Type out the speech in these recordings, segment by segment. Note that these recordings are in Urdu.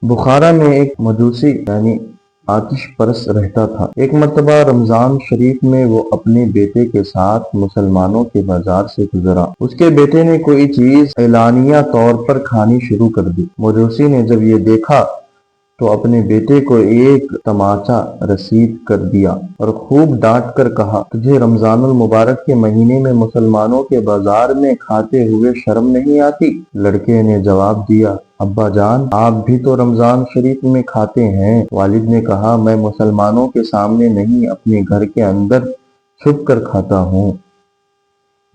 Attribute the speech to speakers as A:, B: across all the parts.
A: بخارا میں ایک مجوسی یعنی آتش پرست رہتا تھا۔ ایک مرتبہ رمضان شریف میں وہ اپنے بیٹے کے ساتھ مسلمانوں کے بازار سے گزرا۔ اس کے بیٹے نے کوئی چیز اعلانیہ طور پر کھانی شروع کر دی۔ مجوسی نے جب یہ دیکھا تو اپنے بیٹے کو ایک تماچا رسید کر دیا اور خوب ڈانٹ کر کہا، تجھے رمضان المبارک کے مہینے میں مسلمانوں کے بازار میں کھاتے ہوئے شرم نہیں آتی؟ لڑکے نے جواب دیا، ابا جان، آپ بھی تو رمضان شریف میں کھاتے ہیں۔ والد نے کہا، میں مسلمانوں کے سامنے نہیں، اپنے گھر کے اندر چھپ کر کھاتا ہوں،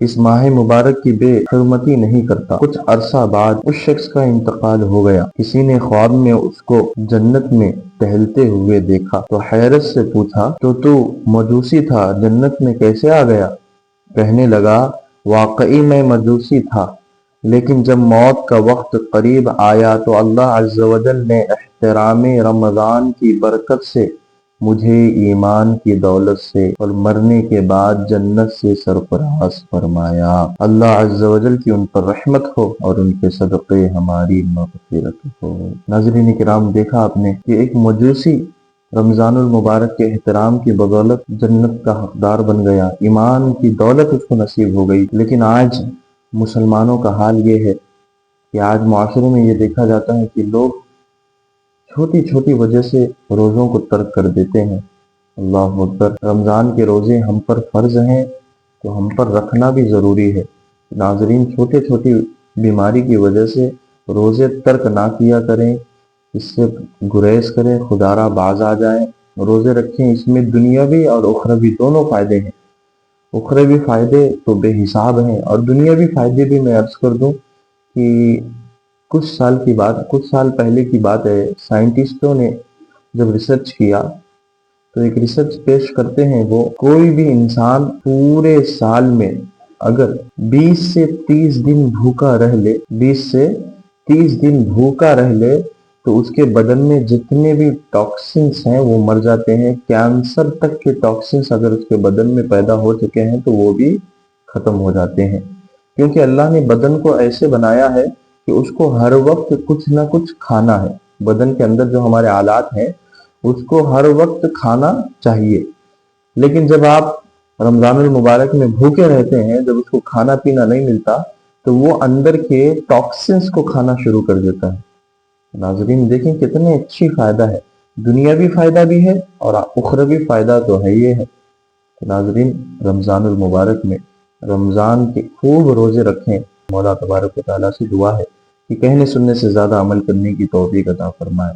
A: اس ماہ مبارک کی بے حرمتی نہیں کرتا۔ کچھ عرصہ بعد اس شخص کا انتقال ہو گیا۔ کسی نے خواب میں اس کو جنت میں ٹہلتے ہوئے دیکھا تو حیرت سے پوچھا، تو مجوسی تھا، جنت میں کیسے آ گیا؟ کہنے لگا، واقعی میں مجوسی تھا، لیکن جب موت کا وقت قریب آیا تو اللہ عز و جل نے احترام رمضان کی برکت سے مجھے ایمان کی دولت سے اور مرنے کے بعد جنت سے سرفراز فرمایا۔ اللہ عز و جل کی ان پر رحمت ہو اور ان کے صدقے ہماری مغفرت ہو۔ ناظرین کرام، دیکھا آپ نے کہ ایک مجوسی رمضان المبارک کے احترام کی بدولت جنت کا حقدار بن گیا، ایمان کی دولت اس کو نصیب ہو گئی۔ لیکن آج مسلمانوں کا حال یہ ہے کہ آج معاشرے میں یہ دیکھا جاتا ہے کہ لوگ چھوٹی چھوٹی وجہ سے روزوں کو ترک کر دیتے ہیں۔ اللہ اکبر! رمضان کے روزے ہم پر فرض ہیں تو ہم پر رکھنا بھی ضروری ہے۔ ناظرین، چھوٹی چھوٹی بیماری کی وجہ سے روزے ترک نہ کیا کریں، اس سے گریز کریں، خدارہ باز آ جائیں، روزے رکھیں۔ اس میں دنیاوی اور اخروی دونوں فائدے ہیں۔ اخروی فائدے تو بے حساب ہیں، اور دنیاوی فائدے بھی میں عرض کر دوں کہ کچھ سال پہلے کی بات ہے، سائنٹسٹوں نے جب ریسرچ کیا تو ایک ریسرچ پیش کرتے ہیں، وہ کوئی بھی انسان پورے سال میں اگر 20 سے 30 دن بھوکا رہ لے تو اس کے بدن میں جتنے بھی ٹاکسنز ہیں وہ مر جاتے ہیں۔ کینسر تک کے ٹاکسنز اگر اس کے بدن میں پیدا ہو چکے ہیں تو وہ بھی ختم ہو جاتے ہیں، کیونکہ اللہ نے بدن کو ایسے بنایا ہے کہ اس کو ہر وقت کچھ نہ کچھ کھانا ہے۔ بدن کے اندر جو ہمارے آلات ہیں اس کو ہر وقت کھانا چاہیے، لیکن جب آپ رمضان المبارک میں بھوکے رہتے ہیں، جب اس کو کھانا پینا نہیں ملتا تو وہ اندر کے ٹاکسنز کو کھانا شروع کر دیتا ہے۔ ناظرین دیکھیں کتنے اچھی فائدہ ہے، دنیاوی فائدہ بھی ہے اور اخروی فائدہ تو ہے یہ ہے۔ ناظرین، رمضان المبارک میں رمضان کے خوب روزے رکھیں۔ مولا تبارک و تعالیٰ سے دعا ہے کہ کہنے سننے سے زیادہ عمل کرنے کی توفیق عطا فرمائے۔